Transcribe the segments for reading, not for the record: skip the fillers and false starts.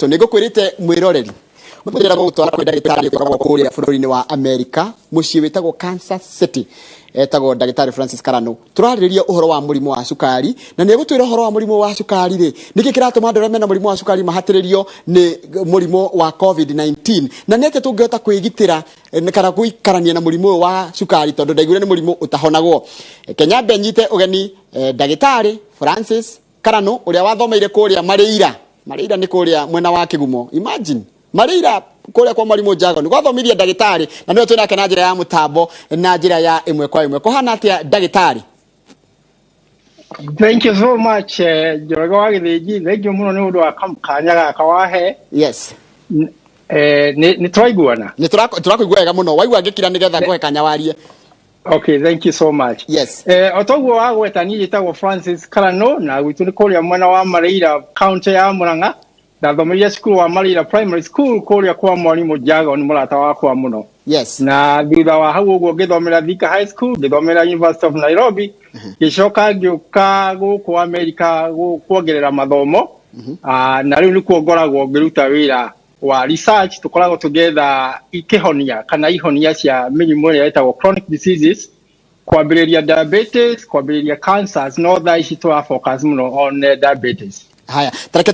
6 nigukwirite mwiroreri muthira gutwara kwa ndagitari kwa kuria bũrũri-inĩ wa America muciĩ wĩtagwo Kansas City etagwo ndagitari Francis Karano turarĩrĩria uhoro wa mũrimũ wa cukari na nĩ gũtwĩra uhoro wa mũrimũ wa cukari rĩ nĩkĩ kĩratũma andũ arĩa mena mũrimũ wa cukari mahatĩrĩrio nĩ mũrimũ wa COVID-19 na nĩ atĩa tũngĩhota kwĩgitĩra kana gũikarania na mũrimũ wa cukari tondũ ndaiguire nĩ mũrimũ ũtahonagwo Kenya benyite ũgeni ndagitari Francis Karano ũrĩa wathomeire kũrĩa Marĩira nĩ kũrĩa mwena wa Kĩgumo imagine Marĩira kũrĩa kwa Mwarimũ Njago nĩ gwathomithia ndagitari na nĩwe twĩnake na njĩra ya mũtambo na njĩra ya ĩmwe kwa ĩmwe kũhana atĩa ndagitari. Thank you so much Njoroge wa Gĩthĩnji thank you mũno nĩ ũndũ wa kanya gaka wahe. Yes nĩ twaiguana tũrakũigua wega mũno waigua ngĩkira nĩgetha ngũhe kanya warie. Okay, thank you so much. Yes. Otoguo wagweta niĩ njĩtagwo Francis Karano na gwitũ nĩ kũrĩa mwena wa Marĩira county ya Mũrang'a ndathomeire cukuru wa Marĩira primary school kũrĩa kwa Mwarimũ Njago nĩ mũrata wakwa mũno. Yes. Na thutha wa hau ũguo ngĩthomera Thika High School ngĩthomera University of Nairobi gĩcoka ngĩũka gũkũ America kuongerera mathomo na rĩu nĩkuo ngoragwo ngĩruta wĩra wa research tukoragwo together ikihonia kana ihonia cia mĩrimũ ĩrĩa ĩtagwo chronic diseases kwambĩrĩria diabetes kwambĩrĩria cancers no thaa ici tũra focus mũno on diabetes. Haya tareke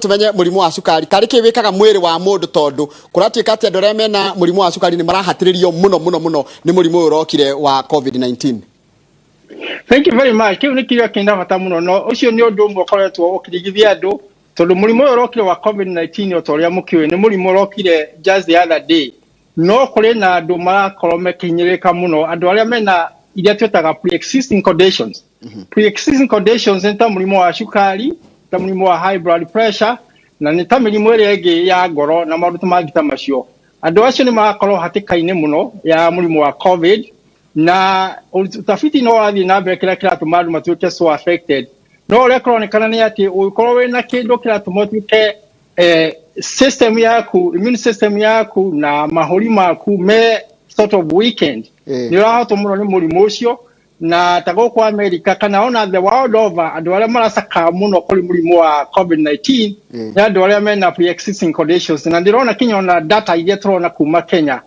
tumenye mũrimũ wa cukari karĩ kĩ wĩkaga mwĩrĩ wa mũndũ tondũ kũratuĩka atĩ andũ arĩa mena mũrimũ wa cukari nĩ marahatĩrĩrio mũno nĩ mũrimũ ũrokire wa COVID-19. Thank you very much. Kĩu nĩ kĩrĩa kĩna bata mũno no ũcio nĩ ũndũ ũmwe ũkoretwo ũkĩrigithia andũ tondũ mũrimũ ũyũ ũrokire wa COVID-19 o torĩa mũkĩũĩ nĩ mũrimũ ũrokire just the other day no kũrĩ na andũ marakorwo makĩhinyĩrĩka mũno andũ arĩa mena iria twĩtaga pre-existing conditions. Pre-existing conditions nĩ ta mũrimũ wa cukari ta mũrimũ wa high blood pressure na nĩ ta mĩrimũ ĩrĩa ĩngĩ ya ngoro na maũndũ mangĩ ta macio andũ acio nĩ marakorwo hatĩka-inĩ mũno ya mũrimũ wa COVID na utafiti no ũrathiĩ na mbere kĩrĩa kĩratũma andũ matuĩke so affected no ũrĩa kũronekana nĩ atĩ ũgĩkorwo wĩna kĩndũ kĩratũma ũtuĩke system yaku immune system yaku na mahũri maku me sort of weekend nĩ ũrahotwo mũno nĩ mũrimũ ũcio na ta gũkũ America kana ona the world over andũ arĩa maracaka mũno kũrĩ mũrimũ wa COVID-19 nĩ andũ arĩa mena pre-existing conditions na ndĩrona kinya ona data iria tũrona kuma Kenya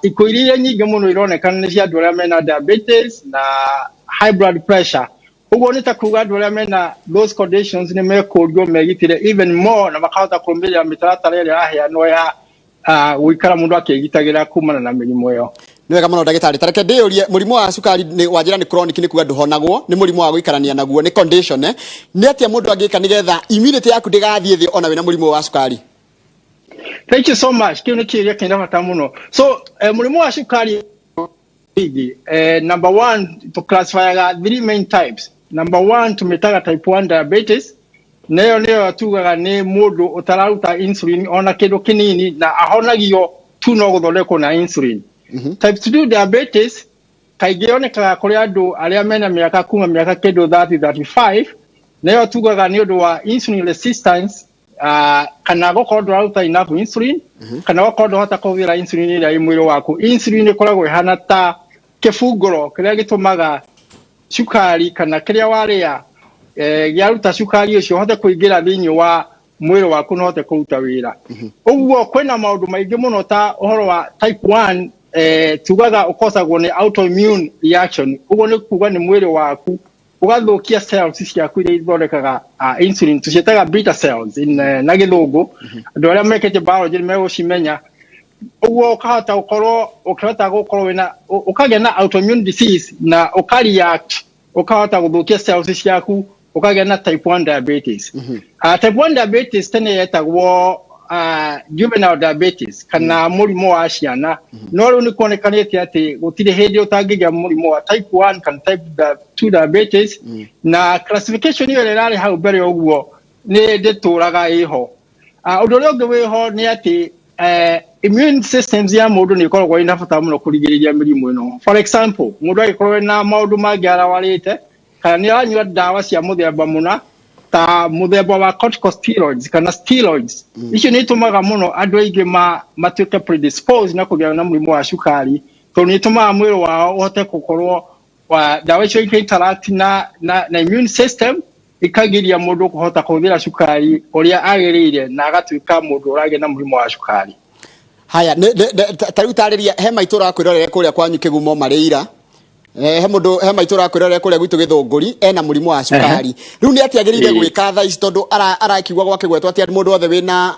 ikuũ iria nyingĩ mũno ironekana nĩ cia andũ arĩa mena diabetes na high blood pressure ũguo nĩ ta kuuga andũ arĩa mena those conditions nĩ mekũrio megitĩre even more na makahota kũrũmĩrĩra mĩtaratara ĩrĩa yaheanwo ya gũikara mũndũ akĩgitagĩra kumana na mĩrimũ ĩyo. Nĩ wega mũno ndagĩtarĩ tareke ndĩũrie mũrimũ wa cukari nĩ wanjĩra nĩ chronic nĩ kuga ndũhonagwo nĩ mũrimũ wa gũikarania naguo nĩ condition nĩ atĩa mũndũ angĩka nĩgetha immunity yaku ndĩgathiĩ thĩ ona wĩna mũrimũ wa cukari. Thank you so much. Kĩu nĩ kĩrĩa kĩna bata mũno so mũrimũ wa cukari number 1 to classify 3 main types. Number 1 tumetaga type 1 diabetes nĩyo tugaga nĩ mũndũ ũtararuta insulin ona kĩndũ kĩnini na ahonagio tu no gũthondekwo na insulin. Type 2 diabetes kaingĩ yonekaga kũrĩ andũ arĩa mena mĩaka kuma mĩaka kĩndũ 30-35 nĩyo tugaga nĩ ũndũ wa insulin resistance kana gũkorwo ndũraruta enough insulin kana gũkorwo ndũhota kũhũthĩra insulin ĩrĩa ĩ mwĩrĩ waku. Insulin ĩkoragwo ĩhana ta kĩbungũro kĩrĩa gĩtũmaga cukari kana kĩrĩa warĩa gĩaruta cukari ũcio ũhote kũingĩra thĩinĩ wa mwĩrĩ waku na ũhote kũruta wĩra. Ũguo kwĩna maũndũ maingĩ mũno ta ũhoro wa type 1 tugaga ũkosagwo nĩ autoimmune reaction ũguo nĩ kuga nĩ mwĩrĩ waku ũgathũkia cells ciaku iria ithondekaga insulin tuciĩtaga beta cells na gĩthũngũ andũ arĩa mekĩte biology nĩ megũcimenya ũguo ũkahota gũkorwo wĩna ũkagĩa na autoimmune disease na ũkareact ũkahota gũthũkia cells ciaku ũkagĩa na type 1 diabetes. Type 1 diabetes tene yetagwo juvenile diabetes kana mũrimũ wa ciana no rĩu nĩ kuonekanĩte atĩ gũtirĩ hĩndĩ ũtangĩgĩa mũrimũ wa type 1 kana type 2 diabetes na classification ĩyo ĩrarĩ hau mbere ũguo nĩ ndĩtũraga ĩho. Ũndũ ũrĩa ũngĩ wĩho nĩ atĩ immune systems ya mũndũ nĩ ikoragwo ina bata mũno kũrigĩrĩria mĩrimũ ĩno. For example mũndũ angĩkorwo na maũndũ mangĩ arwarĩte kana nĩ aranyua ndawa cia mũthemba mũna ta mũthemba wa corticosteroids kana steroids icio nĩ itumaga mũno andũ aingĩ matuĩke predisposed na kũgĩa na mũrimũ wa cukari tondũ nĩ itumaga mwĩrĩ wao ũhote gũkorwo ndawa icio interact na immune system ikagiria mundu kuhota kuhũthĩra cukari uria agĩrĩire na agatuĩka mundu uragĩa na mũrimũ wa cukari. Haya tarĩu tarĩria he maitura kwĩrorera kũrĩa kwanyu Kĩgumo marĩira he maitura kwĩrorera kũrĩa gwitũ Gĩthũngũri ena mũrimũ wa cukari. Rĩu nĩ atiagĩrĩire gwĩka thaa ici tondũ arakigwa gwake gwetwo atĩ mũndũ wothe wĩna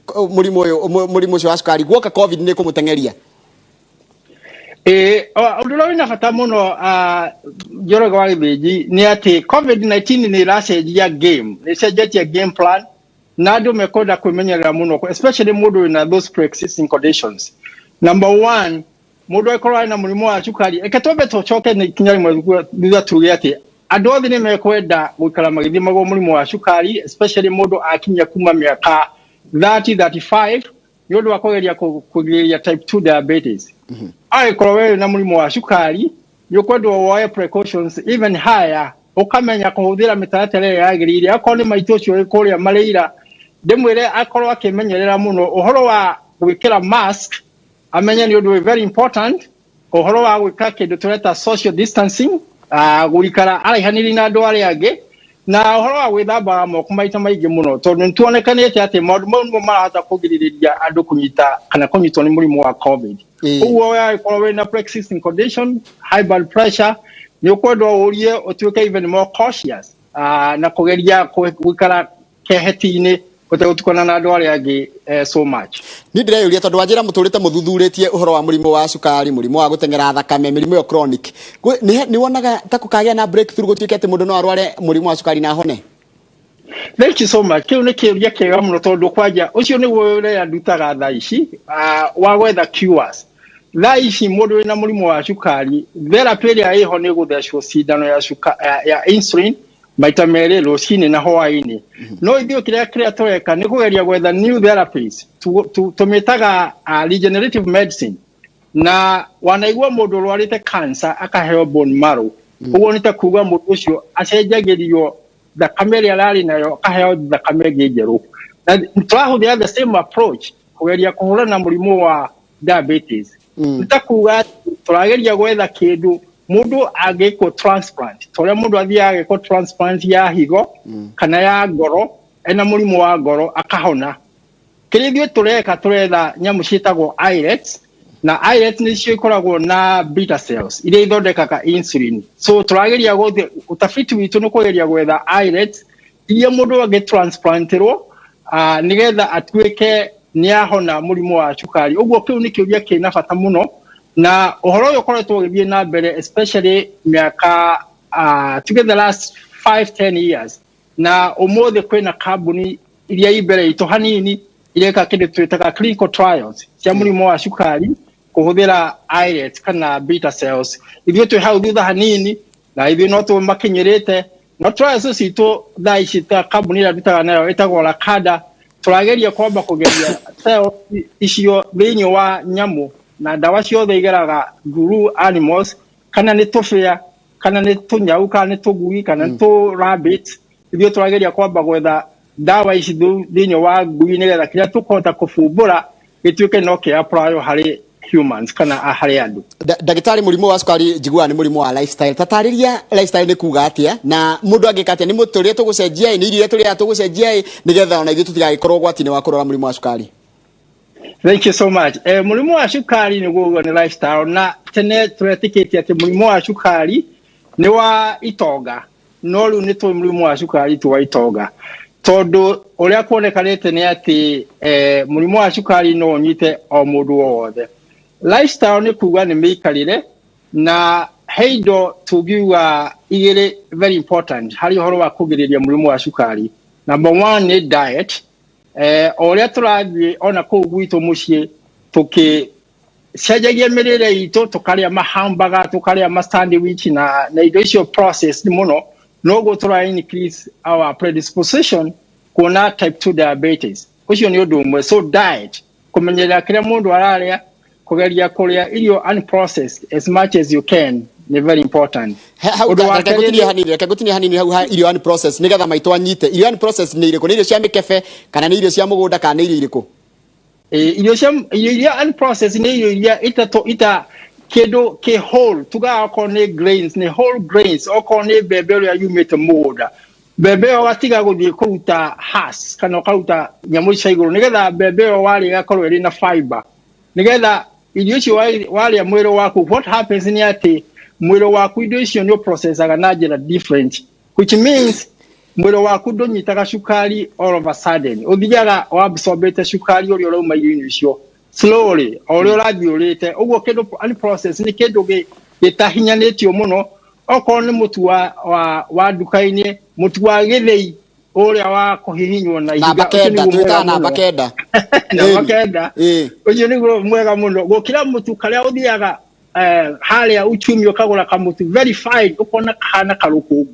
mũrimũ ũcio wa cukari guoka covid nĩ kũmũtengeria. Ũndũ ũrĩa wĩna bata mũno Njoroge wa Gĩthĩnji nĩ atĩ COVID-19 nĩ ĩracenjia game, nĩ ĩcenjetie game plan na andũ mekwenda kwĩmenyerera mũno, especially mũndũ wĩna those pre-existing conditions. Number one, mũndũ akorwo na mũrimũ wa cukari, reke twambe tũcoke nĩ ikinya rĩmwe thutha tuge atĩ andũ othe nĩ mekwenda gũikara magĩthimagwo mũrimũ wa cukari, especially mũndũ akinyia kuma mĩaka 30-35 nĩ ũndũ wa kũgeria kũgirĩrĩria type 2 diabetes. Angĩkorwo we na mũrimũ wa cukari nĩ ũkwendwo woye precautions even higher, ũkamenya kũhũthĩra mĩtaratara ĩrĩa yagĩrĩire. Akorwo nĩ maitũ ũcio kũrĩa marĩira ndĩmwĩre akorwo akĩmenyerera mũno ũhoro wa gwĩkĩra mask, amenye nĩ ũndũ very important. Ũhoro wa gwĩka kĩndũ tũreta social distancing, gũikara araihanĩrĩ na andũ arĩa angĩ, na ũhoro wa gwĩthamba moko maita maingĩ mũno tondũ nĩ tuonekanĩte atĩ maũndũ mau nĩmo marahota kũgirĩrĩria andũ kũnyitwo nĩ mũrimũ wa COVID. Ũguo angĩkorwo wĩna pre-existing condition, high blood pressure, nĩ ũkwendwo ũrie ũtuĩke even more cautious na kũgeria gũikara keheti-inĩ ũtegũtukana na andũ arĩa angĩ so much. Nĩ ndĩreyũria tondũ wanjĩra mũtũrĩte mũthuthurĩtie ũhoro wa mũrimũ wa cukari, mũrimũ wa gũteng'era thakame, mĩrimũ yo chronic. Nĩ wonaga ta kũkagĩa na breakthrough gũtuĩke atĩ mũndũ no arware mũrimũ wa cukari na ahone? Thank you so much. Kĩu nĩ kĩũria kĩega mũno tondũ kwanja ũcio nĩguo ũrĩa ndutaga thaa ici wa gwetha cures. Thaa ici mũndũ wĩna mũrimũ wa cukari, therapy ĩrĩa ĩho nĩ gũthecwo cindano ya insulin maita merĩ rũcinĩ na hwaĩ-inĩ. No ithuĩ kĩrĩa tũreka nĩ kũgeria gwetha new therapies, tũmĩtaga regenerative medicine. Na wanaigua mũndũ ũrwarĩte cancer akaheo bone marrow, ũguo nĩ ta kuuga mũndũ ũcio acenjagĩrio thakame ĩrĩa ararĩ nayo akaheo thakame ĩngĩ njerũ. Na tũrahũthĩra the same approach kũgeria kũhũrana na mũrimũ wa diabetes. Nĩ ta kuuga tũrageria gwetha kĩndũ mundu agĩkwo transplant, tũrĩa mũndũ athiaga agĩkwo transplant ya higo kana ya ngoro, ena mũrimũ wa ngoro akahona. Kĩrĩa ithuĩ tũretha nyamũ ciĩtagwo islets, na islets nĩcio ikoragwo na beta cells iria ithondekaga insulin. So tũrageria utafiti witũ nĩ kũgeria gwetha islets iria mũndũ agĩtransplantirwo nĩgetha atuĩke nĩahona mũrimũ wa cukari. Ũguo kĩu nĩ kĩũria kĩna bata mũno, na ũhoro ũyũ ũkoretwo ũgĩthiĩ na mbere especially mĩaka tuge the last 5-10 years, na ũmũthĩ kwĩna kambuni iria imbere itũ hanini ireka kĩndũ twĩtaga clinical trials cia mũrimũ wa cukari kũhũthĩra islets kana beta cells. Ithuĩ twĩ hau thutha hanini na ithuĩ no tũmakinyĩrĩte, no trials citũ thaa ici ta kambuni ĩrĩa ndutaga nayo ĩtagwo Lakada, tũrageria kwamba kũgeria cells icio thĩinĩ wa nyamũ, na ndawa ciothe igeraga through animals, kana nĩ tũbĩa kana nĩ tũnyau kana nĩ tũgui kana nĩ tũrabbit. Ithuĩ tũrageria kwamba gwetha ndawa ici thĩinĩ wa ngui nĩgetha kĩrĩa tũkũhota kũbumbũra gĩtuĩke no kĩ-apply harĩ humans kana harĩ andũ. Ndagĩtarĩ, mũrimũ wa cukari njiguaga nĩ mũrimũ wa lifestyle. Tatarĩria lifestyle nĩ kuuga atĩa, na mũndũ angĩka atĩa, nĩ mũtũrĩre tũgũcenjia, nĩ irio tũrĩa tũgũcenjia nĩgetha ona ithuĩ tũtigagĩkorwo ũgwati-inĩ wa kũrwara mũrimũ wa cukari? Thank you so much. Mũrimũ wa cukari nĩguo nĩ lifestyle, na tene tũretĩkĩtie atĩ mũrimũ wa cukari nĩ wa itonga, no rĩu nĩ tũĩ mũrimũ wa cukari ti wa itonga, tondũ ũrĩa kuonekanĩte nĩ atĩ mũrimũ wa cukari no ũnyite o mũndũ wothe. Lifestyle nĩ kuuga nĩ mĩikarĩre, na he indo tũngiuga igĩrĩ very important harĩ ũhoro wa kũgirĩrĩria mũrimũ wa cukari. Number one nĩ diet. O ũrĩa tũrathiĩ ona kũu gwitũ mũciĩ tũkĩcenjagia mĩrĩre itũ, tũkarĩa mahambaga, tũkarĩa masandwich na indo icio processed mũno, noguo tũra increase our predisposition kuona type 2 diabetes. Ũcio nĩ ũndũ ũmwe. So diet, kũmenyerera kĩrĩa mũndũ ararĩa, kũgeria kũrĩa irio unprocessed as much as you can, nĩ very important. Reke gũtinia hanini hau ha irio unprocessed nĩgetha maitũ anyite. Irio unprocessed nĩ irĩkũ? Nĩ irio cia mĩkebe kana nĩ irio cia mũgũnda kana nĩ irio irĩkũ? Irio unprocessed nĩ irio iria kĩndũ whole, tugaga okorwo nĩ grains, nĩ whole grains, okorwo nĩ mbembe ũrĩa yumĩte mũgũnda, bebe o gatiga guthie kuruta has kana kauta nyamu cia iguru nigetha bebe o wali gakorwo ri na fiber nigetha irio icio wali mwiri waku what happens ni ati mwiri waku irio icio no processaga na njira different which means mwiri waku ndonyitaga cukari all of a sudden uthiaga absorbete cukari uri urauma irio icio slowly uri urathiurite uguo kindu ani process ni kindu gitahinyanitio muno oko ni mutu wa dukaini mutu wa githei uria wa kuhihinywo na ihiga twita na bakenda ucio niguo mwega muno gukira mutu karia uthiaga haria uchumi ukagura kamutu verified ukona kana karukungu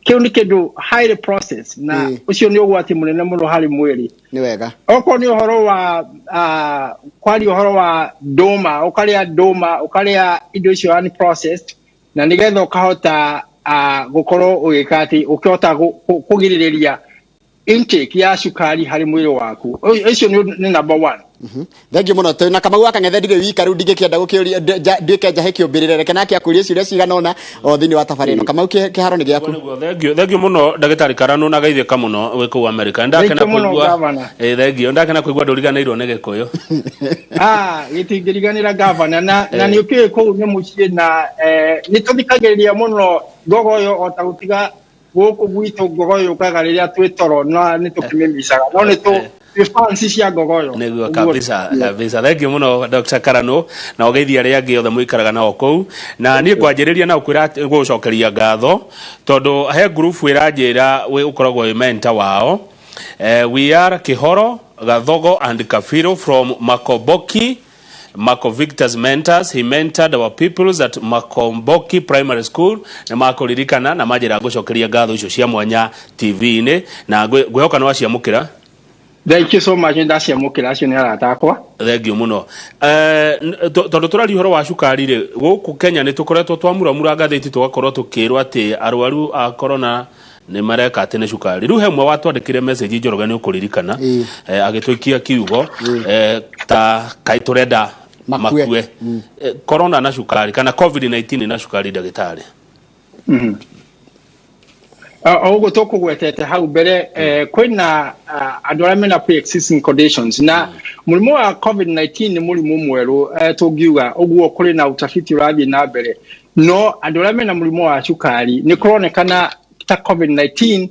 kiu ni kindu high process na ucio ni ugwati munene muno hari mwiri ni wega oko ni uhoro wa kwari uhoro wa doma ukaria indo icio ani processed na nigetha ukahota gukorwo ugikati ukihota kugiriria intake ya cukari hari mwiri waku icio ni number 1 thank you muno na kama gwaka ngethe ndige wika ru ndige kienda gukiuria ndike njahe kiumbirire reke nake akuria ciuria cigana ona o thini wa tabarino kama kiharo ni giaku thank you muno ndagitari Karanu na gaithika muno we ku America ndakena kuigua thank you ndakena kuigua nduriganirwo ni gikuyu gitingiriganira governor na ni ukiwe ku ni mucie na ni tuthikagiriria muno gogoyo o tagutiga guku gwitu gogoyo ukagariria twitoro na ni tukimimicaga no ni tu fancy cia gogoyo niguo kabisa thank you muno Dr. Karanu na ugeithia ria angi othe muikaraga nao kou na ni kwanjiriria na ukwira gucokeria ngatho tondu he group iranjira we ukoragwo we mentor wao we are Kihoro Gathogo and Kafiro from Makoboki Mako Victor's mentors. He mentored our pupils at Makomboki Primary School na makuririkana na majira gucokeria ngatho icio cia mwanya TV-ini na gwehoka no aciamukira. Thank you so much ndacia mukira acio ni aratakwa. Thank you muno. Tondu turari horo wa cukari ri guku Kenya ni tukoretwo twamuramura ngathiti tugakorwo tukirwa ati arwaru a corona ni mareka ati ne cukari riu hemwe watwandikire message njoroge ni ukuririkana agitwikia kiugo ta kai turenda makue corona na cukari kana covid-19 na cukari ndagitari ogo toko gwetete hau mbere kwina andu aria mena pre-existing conditions na murimu wa covid-19 ni murimu mweru tungiuga uguo kuri na utafiti urathi na mbere no andu aria mena murimu wa cukari ni kuronekana ta covid-19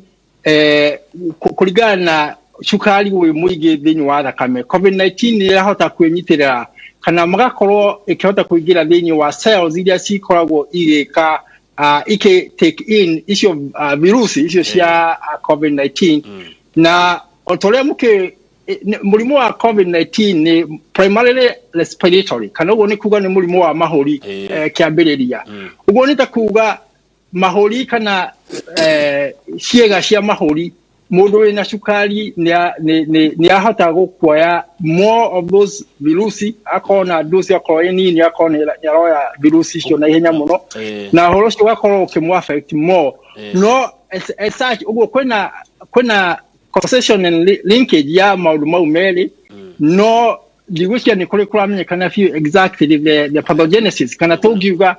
kurigana na cukari wi muigi thini wa thakame covid-19 ni rahota kwinyitirira kana magakorwo ikihota kuingira thini wa cells iria cikoragwo igika ike take in icio virusi icio cia covid-19 na otoria muke murimu wa covid-19 ni primarily respiratory kana ugo ni kuga ni murimu wa mahori kiambiriria ugo ni ta kuga mahori kana ciega cia mahori mundu wina cukari ni ahota gukuoya more of those virusi akona dosi akona nini akona yaroya virusi cio na ihenya muno na horo cio gakorwo ukimu affect more no as such ugo kwena causation and linkage ya maundu mau meri no digusha ni kuri kuramenyekana few exactly the pathogenesis kana tugiuga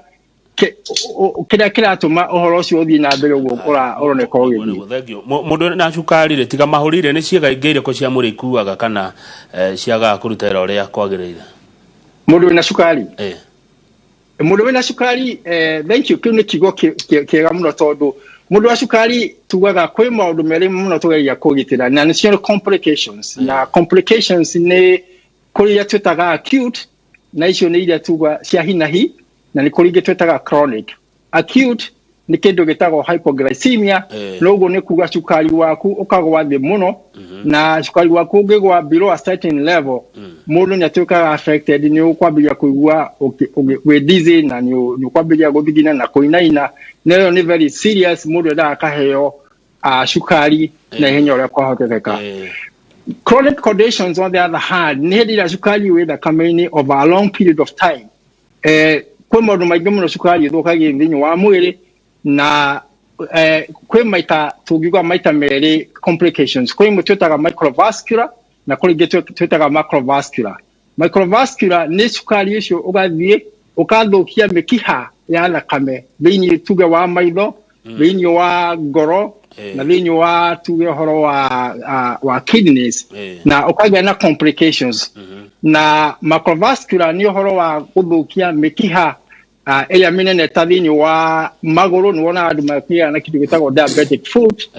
kira atuma uhoro cio uthi na mbere uguo uroneka ugi mundu na cukari ri tiga mahurire ni ciega ingeire ko cia muri kuaga kana ciaga kurutera uria kwagirire mundu na cukari mundu na cukari thank you kini kigo kiega muno tondu mundu wa cukari tugaga kwi maundu meri muno tugeria kugitira na nicio complications na complications ni kuri ya twitaga acute na icio ni iria tuga cia hinahi na ni kuri twitaga chronic acute ni kindu gitagwo hypoglycemia logo ni kuga cukari waku ukagwa thi muno na cukari waku ungigwa below a certain level mundu ni atuikaga affected ni ukwambiria kuigua we dizzy na ni ukwambiria guthigina na kuinaina nayo ni very serious mundu nda akaheo cukari na ihenya uria kwahotekeka chronic conditions on the other hand ni hindira cukari with a kameni over a long period of time kwa maundu maingi muno cukari thukagia thini wa mwiri na kwe maita tugiuga maita meri complications kwe mututaga microvascular na kuri getutaga macrovascular ni cukari ucio ugathie ukathukia mikiha ya thakame thini tuge wa maitho thini wa ngoro na thini wa tuge horo wa kidneys na ukagĩa na complications na macrovascular ni horo wa guthukia mikiha ĩrĩa mĩnene ta thini wa magũrũ ni wona andũ makia na kitu gĩtagwo diabetic foot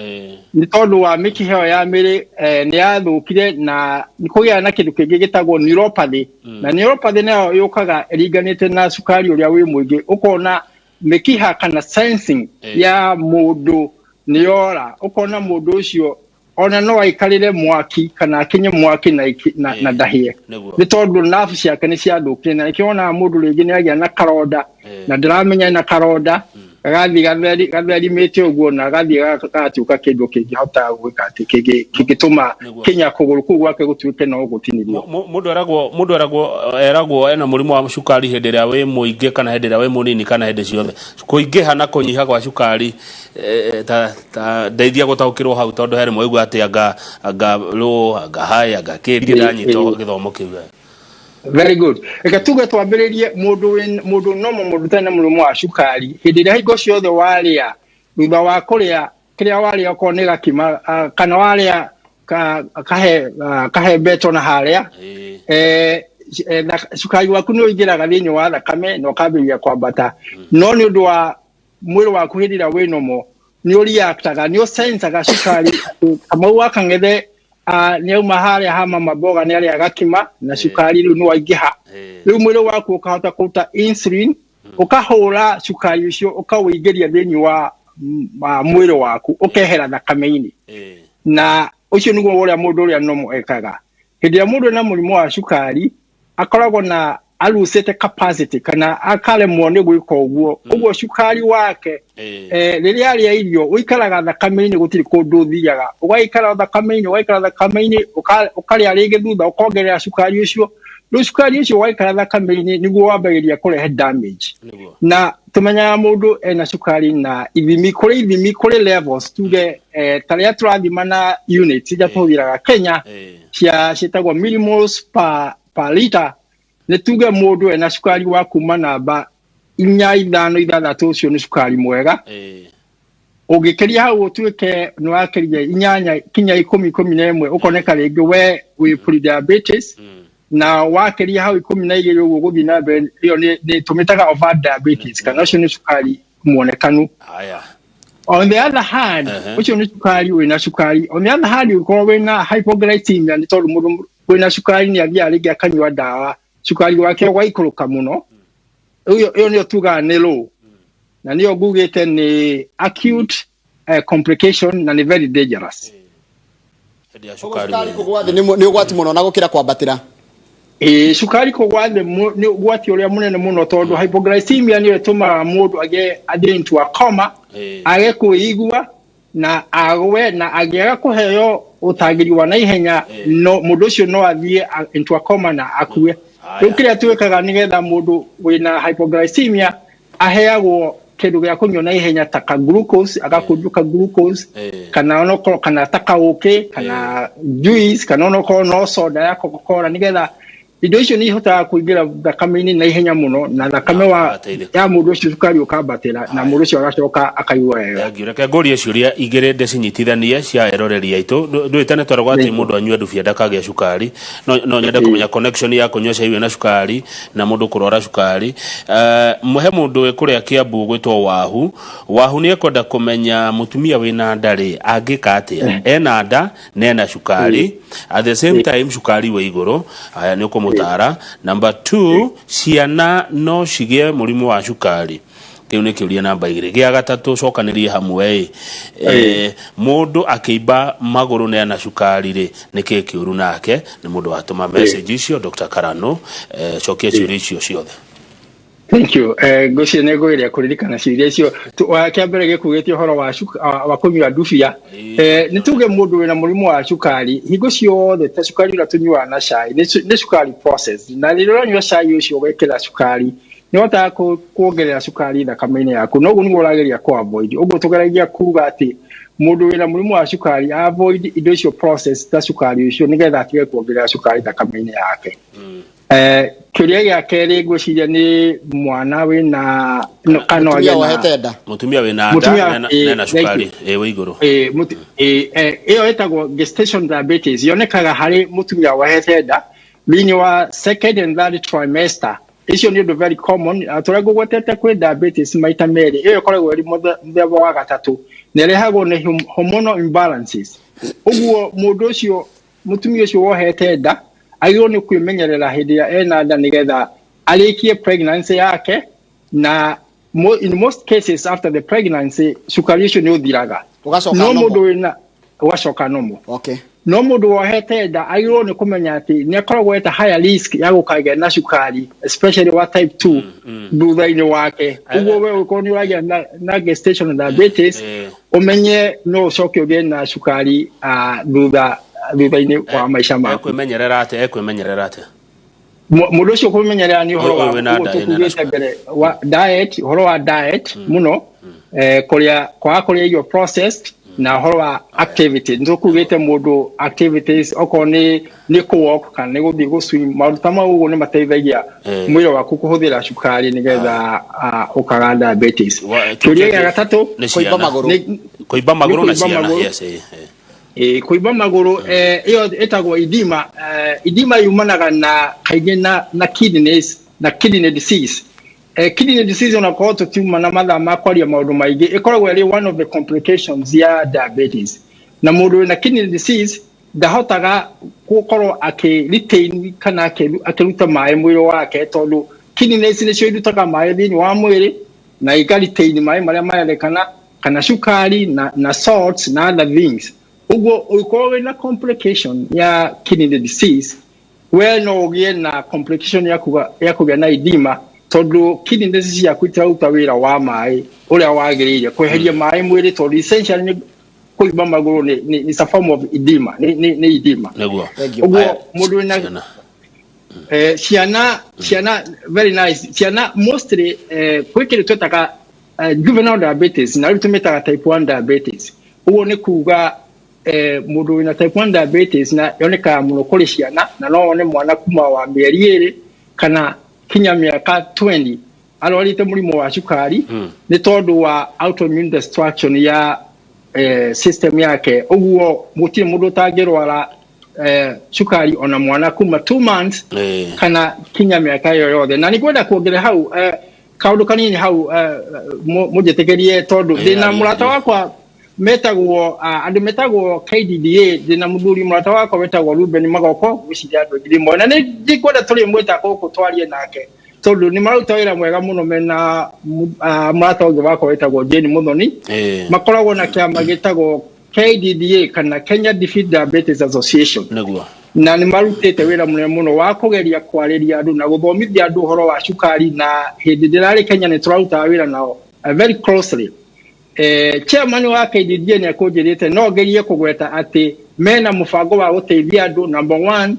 ni tondũ wa mikiha ya mĩrĩ ni yathũkire na ni kũgĩa na kĩndũ kĩngĩ gĩtagwo neuropathy na neuropathy nayo yũkaga ĩringanĩte na cukari ũrĩa wĩ mũingĩ ũkona mikiha kana sensing ya mũndũ ni yora ũkona mũndũ ũcio ona no aikarire mwaki kana akinye mwaki na ndahie ni tondu nafu ciake ni ciathukire na ikiona mundu ringi ni agia na karonda na ndiramenya na karonda gatheri mete uguo na gathie gatuka kindu kingihota gwika ati kingituma kinya kuguru ku gwake gutuike no gutinirio mundu eragwo ena murimu wa cukari hindi ria wi muingi kana hindi ria wi munini kana hindi ciothe kuingiha na kunyiha kwa cukari ndeithia gutaukirwo hau tondu he rimwe igua ati anga low anga high anga kiri ndanyito githomo kiu. Very good. Eka tuge twambiririe mundu mundu tena murimu wa cukari hindi ria hingo ciothe waria thutha wa kuria kiria waria ko ni gakima kana waria kahe beto na haria cukari waku ni uingiraga thiini wa thakame no kambiria kwambata no ni undu wa mwiri waku hindi ria wi nomo ni uriaktaga ni usensaga cukari kama wakang'ethe ni uma haria hama maboga ni aria gakima na cukari riu ni waingiha riu mwiri waku ukahota kuruta insulin ukahura cukari ucio ukawingiria thiini wa mwiri waku ukehera thakame-ini na ucio niguo uria mundu uria nomo ekaga hindi ya mundu na murimu wa cukari akoragwo na alusete capacity kana akalemwo ni gwika uguo cukari wake riria aria irio uikaraga thakame-ini gutiri kundu thiaga ugaikara thakame-ini ukaria ringi thutha ukongerera cukari ucio cukari ucio waikara thakame-ini niguo wambagiria kurehe damage na tumenya mundu ena cukari na ithimi kuri levels tuge taria turathima na units ija tuhiraga Kenya cietagwo millimoles per liter netuge mundu ena cukari wa kuma namba 5-6 ucio ni cukari mwega ugikiria hau utuike ni wakiria 8 kinya 10-11 ukoneka ringi we pre-diabetes na wakiria hau 12 uguo guthi na mbere iyo ni tumitaga over diabetes kana ucio ni cukari muonekanu. On the other hand ucio ni cukari wina cukari on the other hand uko wina hypoglycemia ni tondu mundu wina cukari ni agia ringi akanywa dawa cukari wake waikuluka muno iyo ni tuga ni low na niyo gugite ni acute complication na ni very dangerous. Cukari kugwathi ni ugwati muno na gukira kwambatira cukari kugwathi ni ugwati uria munene muno tondu hypoglycemia ni ituma mundu age into a coma age kuigua na agwe na agera kuheo utagiri wa naihenya no mundu ucio no athie into a coma na akue. Ukiria tuwekaga nigetha mundu wina hypoglycemia aheagwo kindu gya kunywa na ihenya taka glucose agakunjuka glucose kana onoko kana taka uke kana juice kana onoko no soda ya Coca-Cola nigetha indo icio ni ihota kuingira thakame-ini na ihenya muno na thakame wa ya mundu ucio cukari ukambatira na mundu ucio agacoka akaigua wega. Ngireke ngoria ciuria igire ndecinyitithanie cia eroreri aitu ndwitane twaragwa ati mundu anyue ndubia ndakagia cukari no nyende kumenya connection ya kunywa cai na cukari na mundu kurora cukari muhe mundu ekuria Kiambu gwitwo wahu ni ekwenda kumenya mutumia wina ndari angika atia ena nda na ena cukari at the same time cukari we iguru aya ni ukumutara. Number 2 ciana no cigie murimu wa cukari kiu ni kiuria namba 2 gia gatatu cokanirie hamwe mundu akiimba maguru na ena cukari ri niki kiuru nake ni mundu atuma message icio Dr. Karano cokia ciuria icio ciothe. Thank you. Gosi nego ile kuririkana ciuria icio kiambere gikugitio horo wa kunywa ndubia nituge mundu wina murimu wa cukari hingo ciothe ta cukari ura tunywa na cai ni cukari process na riro nywa cai ucio wekira cukari ni wata kuongerera cukari thakame-ini yaku no guo ni urageria ku avoid uguo tugeragia kuga ati mundu wina mulimu wa cukari avoid indo icio process ta cukari ucio nigetha atige kuongerera cukari thakame-inĩ yake. Kiuria gĩa kerĩ ngwĩciria nĩ mwana wĩna kana mutumia wĩna nda na cukari wĩ igũrũ. Ĩyo ĩtagwo gestation diabetes, yonekaga harĩ mutumia wohete nda thĩinĩ wa second and third trimester. Icio nĩ ũndũ very common. Tũrĩa ngũgwetete kwĩ diabetes maita merĩ, ĩyo ĩkoragwo ĩrĩ mũthemba wa gatatũ na ĩrehagwo nĩ hormonal imbalances. Ũguo mũndũ ũcio mutumia ũcio wohete nda agĩrĩirwo nĩ kwĩmenyerera hĩndĩ ĩrĩa ena nda nĩgetha arĩkie pregnancy yake, na in most cases after the pregnancy cukari ũcio nĩ ũthiraga, no mũndũ wĩna ũgacoka normal. Okay. No mũndũ wohete nda agĩrĩirwo nĩ kũmenya atĩ nĩ akoragwo eta higher risk ya gũkagĩa na cukari, especially wa type 2 thutha-inĩ wake. Ũguo we ũkorwo nĩ ũragĩa na gestation diabetes ũmenye no ũcoke ũgĩe na cukari thutha-inĩ wa maica maku. Ekwĩmenyerera atĩa Mũndũ ũcio kũmenyerera nĩ ũhoro wa diet, ũhoro wa diet mũno, kũrĩa irio processed na ũhoro wa activity. Nĩtũkugĩte mũndũ activities okorwo nĩ walk kana nĩ gũthiĩ gũswim, maũndũ ta mau ũguo nĩ mateithagia mwĩrĩ waku kũhũthĩra cukari nĩgetha ũkaga diabetes. Kĩũria gĩa gatatũ, kũimba magũrũ na ciana. Kuimba maguru iyo etagwo edema. Edema yumanaga na kaingĩ na kidney disease. Kidney disease onakorwo tũtiuma na mathaa ma kwaria maũndũ maingĩ, ĩkoragwo ĩrĩ one of the complications ya diabetes. Na mũndũ wĩna kidney disease ndahotaga gũkorwo akĩ-retain kana akĩruta maĩ mwĩrĩ wake, tondũ kidneys nĩcio irutaga maĩ thĩinĩ wa mwĩrĩ na ika-retain maĩ marĩa marendekana kana cukari na salts na other things. Ugo uko na complication ya kidney disease, we no ũgĩe na complication ya kũgĩa na edema, tondũ kidney disease ya kũruta wĩra wa maĩ ũrĩa wagĩrĩire kweheria maĩ mwĩrĩ, tondũ essentially ni kũimba magũrũ ni a form of edema, ni edema. Ugo mũndũ na ciana very nice. Ciana mostly kwĩkĩrĩ twetaga juvenile diabetes na tumetaga type 1 diabetes. Ugo ni kuga mũndũ wĩna type 1 diabetes na yonekaga mũno kũrĩ ciana, na no one mwana kuma wa mĩeri 2 kana kinya mĩaka 20 arwarĩte mũrimũ wa cukari nĩ tondũ wa autoimmune destruction ya system yake. Ũguo gũtirĩ mũndũ ũtangĩrwara cukari ona mwana kuma 2 months kana kinya mĩaka ĩyo yothe. Na nĩngwenda kuongerera hau kaũndũ kanini hau, mũnjĩtĩkĩrie tondũ ndĩna mũrata wakwa andũ metagwo KDDA, ndĩna mũthuri mũrata wakwa wetagwo Ruben Magoko, gwĩciria andũ ngiri ĩmwe, na nĩ ngwenda tũrĩ mwĩta gũkũ twarie nake tondũ nĩ maruta wĩra mwega mũno mena mũrata ũngĩ wakwa wetagwo Jane Muthoni. Makoragwo na kĩama gĩtagwo KDDA kana Kenya Defeat Diabetes Association, na nĩ marutĩte wĩra mũno wa kũgeria kwarĩria andũ na gũthomithia andũ ũhoro wa cukari, na hĩndĩ ndĩrarĩ Kenya nĩ tũrarutaga wĩra nao very closely. Chairman wa KDDA nĩ akũnjĩrĩte no ngerie kũgweta atĩ mena mũbango wa gũteithia andũ. Number 1,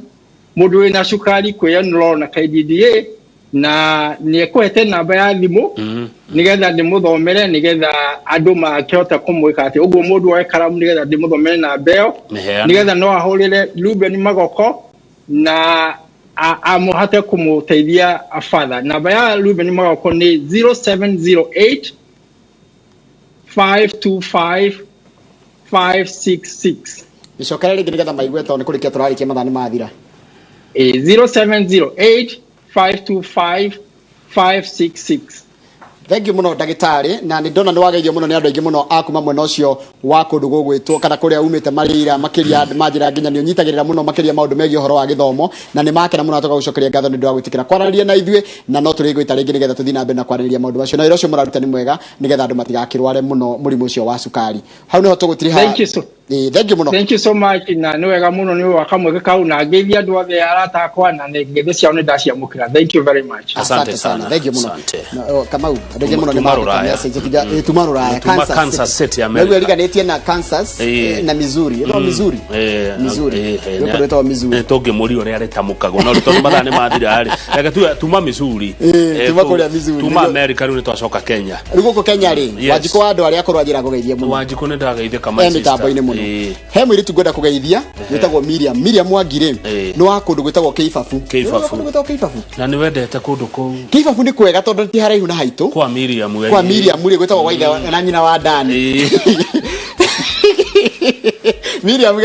mũndũ wĩna cukari kwĩyanĩra na KDDA, na nĩ ekũhete namba ya thimũ nĩgetha ndĩmũthomere nĩgetha andũ makĩhota kũmwĩka atĩ ũguo mũndũ oe karamu nĩgetha ndĩmũthomere namba ĩyo nĩgetha no ahũrĩre Ruben Magoko na amũhote kũmũteithia further. Namba ya Ruben Magoko nĩ 0708 525 566. Icokera rĩngĩ nĩgetha maigwe tondũ nĩ kũrĩkia tũrarĩkia mathaa nĩ mathira. 0708 525 566. Thank you muno ndagĩtarĩ, na nĩ ndona nĩ wageithio muno nĩ andũ aingĩ muno akuma mwena ũcio wa kũndũ gũgwĩtwo kana kũrĩa umĩte marĩra makĩria manjĩra nginya nĩ ũnyitagĩrĩra muno makĩria maũndũ megiĩ ũhoro wa gĩthomo, na nĩ makena muno atoka gũcokeria ngatho nĩ ndĩ wa gwĩtĩkĩra kwaranĩria na ithuĩ, na no tũrĩ gwĩta rĩngĩ nĩgetha tũthiĩ na mbere na kwaranĩria maũndũ macio, na wĩra ũcio mũraruta nĩ mwega nĩgetha andũ matigakĩrware muno mũrimũ ũcio wa cukari. Hau nĩho tũgũtiriha. Thank you muno. Thank you so much na no wega muno ni wakamwe kau na ngeithia andu othe arata akwa na ngeithi ciao ni ndaciamukira. Thank you very much. Asante sana. Thank you muno. Asante. Kamau ndege muno ni message kija tumaruraya Kansas City America. Wewe liganetie na Kansas na Missouri. Ndo Missouri. Missouri. Wewe ndo Missouri. Toge muri ore ari tamukago no tondu mathane mathira ari. Reka tuma Missouri. Tuma kuri Missouri. Tuma America riu ni twacoka Kenya. Riu ko Kenya ri. Wajiko wa andu ari akorwa njira kugeithia muno. Wajiko ni ndagaithia kama sister. He mwiri tu ngwenda kugeithia witagwo Miriam Wangire no wa kundu gwitagwo Keifafu na ni wendete kundu ku Keifafu ni kwega tondu ti haraihu na haitu kwa Miriam ri gwitagwo waithe na nyina wa Dani Miriam